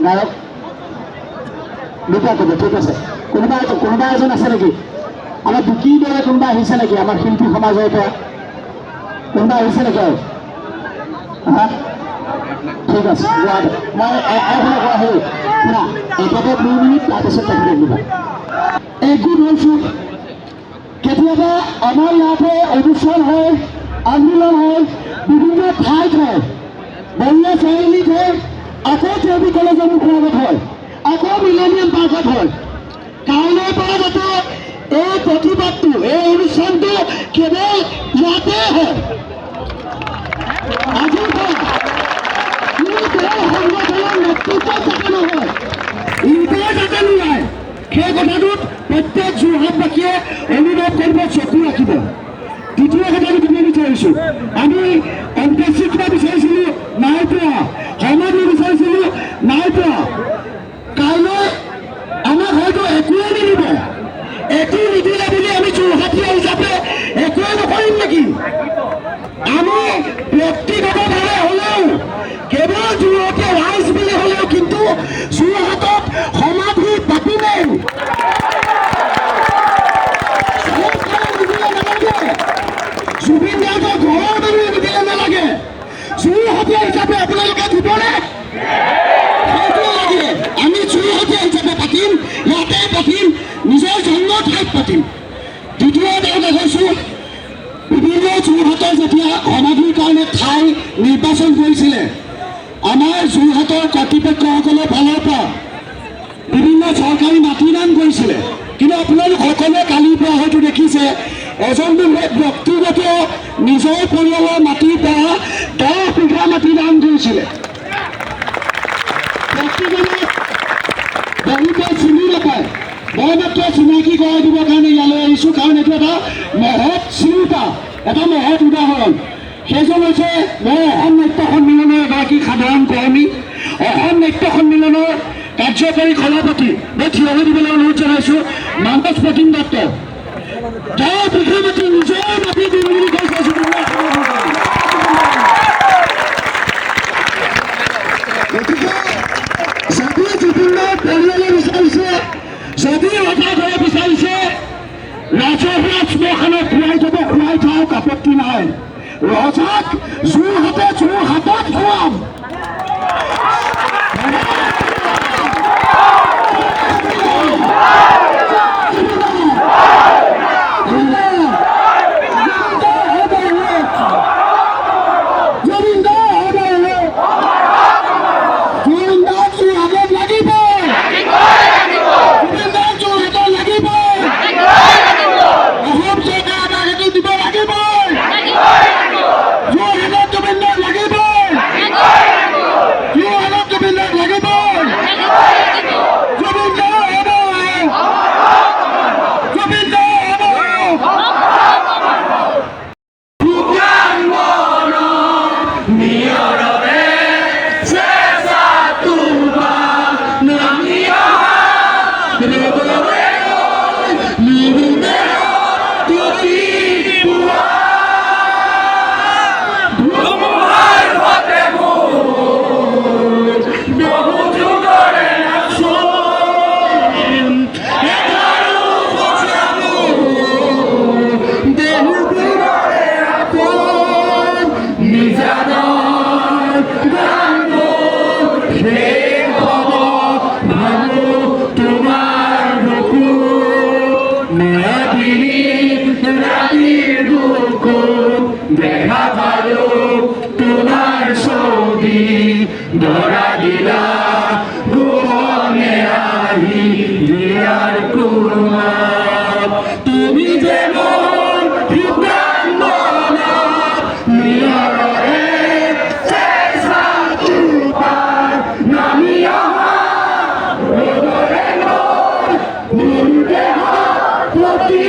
নায়ক দুটা ক'ব, ঠিক আছে। কোনোবা এজন আছে নেকি? আমাৰ বিকিৰ দৰে কোনোবা আহিছে নেকি? আমাৰ শিল্পী সমাজৰ পৰা কোনোবা আহিছে নেকি আৰু? হা, ঠিক আছে। মই এফালে কোৱা হেৰি শুনা, একেবাৰে 2 মিনিট, তাৰপিছত তেখেতে দিবা। একগোট হৈছোঁ। কেতিয়াবা আমাৰ ইয়াতে অনুষ্ঠান হয়, আন্দোলন হয়, বিভিন্ন ঠাইত হয়, বলিয়া চাৰিআলিত হয়, আকৌ কেবি কলেজৰ মুখৰ আগত হয়, আকৌ মিলেনিয়াম পাৰ্কত হয়। কাইলৈৰ পৰা যাতে এই প্ৰতিবাদটো, এই অনুষ্ঠানটো কেৱল ইয়াতে হয়। আজিৰ পৰা সংগঠনৰ নেতৃত্বত যাতে নহয়, ইউটিউবে যাতে নোলায়, সেই কথাটোত প্ৰত্যেক যোৰহাটবাসীয়ে অনুভৱ কৰিব, চকু ৰাখিব। দ্বিতীয় কথাটো ক'ব বিচাৰিছোঁ, আমি অন্ত্যেষ্টিক্ৰিয়া বিচাৰিছিলোঁ, নাই পোৱা। সমাধি বিচাৰিছিলোঁ, নাই পোৱা। কাইলৈ আমাক হয়তো একোৱে নিদিব। একো নিদিলে বুলি আমি যোৰহাটীয়া হিচাপে একোৱে নকৰিম নেকি? আমি ব্যক্তিগতভাৱে হ'লেও, কেৱল যোৰহাটীয়া ৰাইজ বুলি হ'লেও কিন্তু যোৰহাটত সমাধি পাতিমেই। জুবিন গাৰ্গৰ ঘৰৰ মানুহে নিদিলে নালাগে। যোৰহাটীয়া হিচাপে আপোনালোকে দিবনে? সেইটো লাগে। আমি যোৰহাটীয়া হিচাপে পাতিম, ইয়াতে পাতিম, নিজৰ জন্ম ঠাইত পাতিম। দ্বিতীয় এটা কৈছোঁ, বিভিন্ন যোৰহাটৰ যেতিয়া সমাধিৰ কাৰণে ঠাই নিৰ্বাচন কৰিছিলে, আমাৰ যোৰহাটৰ কৰ্তৃপক্ষসকলৰ ফালৰ পৰা বিভিন্ন চৰকাৰী মাটি দান কৰিছিলে। কিন্তু আপোনালোক সকলোৱে কালিৰ পৰা হয়তো দেখিছে, এজন ব্যক্তিগত নিজৰ পৰিয়ালৰ মাটিৰ পৰা 10 বিঘা মাটি দান কৰিছিলে। ব্যক্তিজনে বহুতে চিনি নাপায়, মই মাত্ৰ চিনাকি কৰাই দিবৰ কাৰণে ইয়ালৈ আহিছোঁ, কাৰণ এইটো এটা মহৎ চিন্তা, এটা মহৎ উদাহৰণ। সেইজন হৈছে মই অসম নাট্য সন্মিলনৰ এগৰাকী সাধাৰণ কৰ্মী, অসম নাট্য সন্মিলনৰ কাৰ্যকৰী সভাপতি। মই থিয় হৈ দিবলৈ অনুৰোধ জনাইছোঁ মানস প্ৰতিম দত্ত। 10 বিঘা মাটি নিজৰ মাটি দিম বুলি কৈছে। গতিকে যদি জুবিনৰ পৰিয়ালে বিচাৰিছে, যদি ৰজা ঘৰে বিচাৰিছে, ৰাজহুৱা শ্মশানত খুৱাই যাব, খুৱাই থাকক, আপত্তি নাই। ৰজাক যোৰহাটত খুৱাম। দেখা ভালো তোমার সৌদি ধরা দিলা গোনে আহি দিয়ার কুমার তুমি যেমন বিদ্যাঙ্গনা নিয়রে চেষ্টা তুপার নামিয়া রোদরে নয় মুন্ডে প্রতি